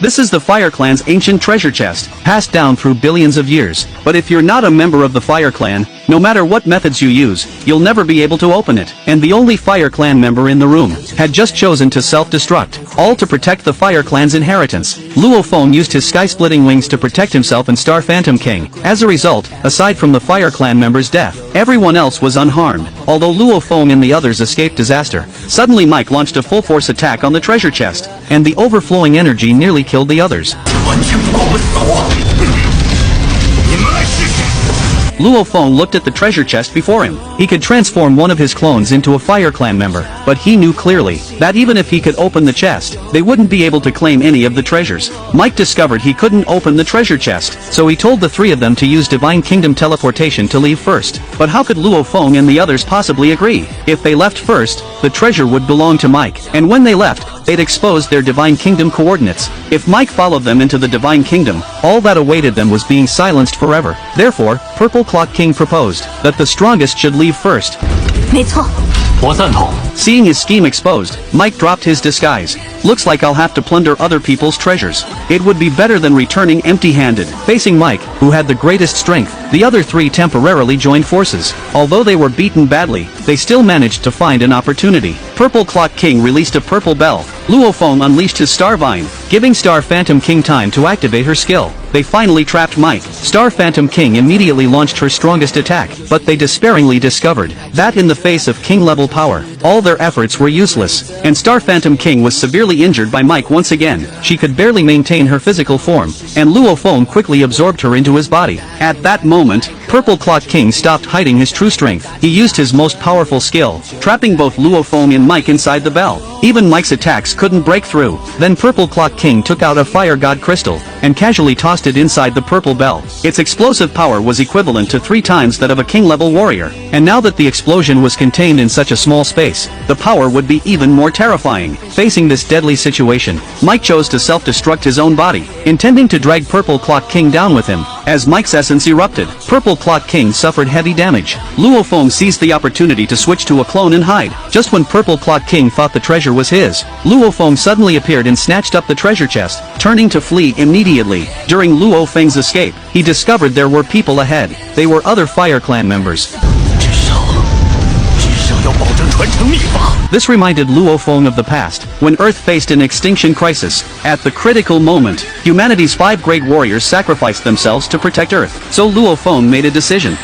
This is the Fire Clan's ancient treasure chest, passed down through billions of years. But if you're not a member of the Fire Clan, no matter what methods you use, you'll never be able to open it. And the only Fire Clan member in the room had just chosen to self-destruct, all to protect the Fire Clan's inheritance. Luo Feng used his sky-splitting wings to protect himself and Star Phantom King. As a result, aside from the Fire Clan member's death, everyone else was unharmed, although Luo Feng and the others escaped disaster. Suddenly Mike launched a full-force attack on the treasure chest, and the overflowing energy nearly killed the others. Luo Feng looked at the treasure chest before him. He could transform one of his clones into a Fire Clan member, but he knew clearly that even if he could open the chest, they wouldn't be able to claim any of the treasures. Mike discovered he couldn't open the treasure chest, so he told the three of them to use Divine Kingdom teleportation to leave first. But how could Luo Feng and the others possibly agree? If they left first, the treasure would belong to Mike, and when they left, they'd expose their Divine Kingdom coordinates. If Mike followed them into the Divine Kingdom, all that awaited them was being silenced forever. Therefore, Purple Clock King proposed that the strongest should leave first. 没错， 我赞同。 Seeing his scheme exposed, Mike dropped his disguise. Looks like I'll have to plunder other people's treasures. It would be better than returning empty-handed. Facing Mike, who had the greatest strength, the other three temporarily joined forces. Although they were beaten badly, they still managed to find an opportunity. Purple Clock King released a purple bell. Luo Feng unleashed his Star Vine, giving Star Phantom King time to activate her skill. They finally trapped Mike. Star Phantom King immediately launched her strongest attack, but they despairingly discovered that in the face of king-level power, all their efforts were useless, and Star Phantom King was severely injured by Mike once again. She could barely maintain her physical form, and Luo Feng quickly absorbed her into his body. At that moment, Purple Clock King stopped hiding his true strength. He used his most powerful skill, trapping both Luo Feng and Mike inside the bell. Even Mike's attacks couldn't break through. Then Purple Clock King took out a Fire God crystal, and casually tossed it inside the purple bell. Its explosive power was equivalent to 3 times that of a king-level warrior. And now that the explosion was contained in such a small space, the power would be even more terrifying. Facing this deadly situation, Mike chose to self-destruct his own body, intending to drag Purple Clock King down with him. As Mike's essence erupted, Purple Clock King suffered heavy damage. Luo Feng seized the opportunity to switch to a clone and hide. Just when Purple Clock King thought the treasure was his, Luo Feng suddenly appeared and snatched up the treasure chest, turning to flee immediately. During Luo Feng's escape, he discovered there were people ahead. They were other Fire Clan members. This reminded Luo Feng of the past, when Earth faced an extinction crisis. At the critical moment, humanity's 5 great warriors sacrificed themselves to protect Earth. So Luo Feng made a decision.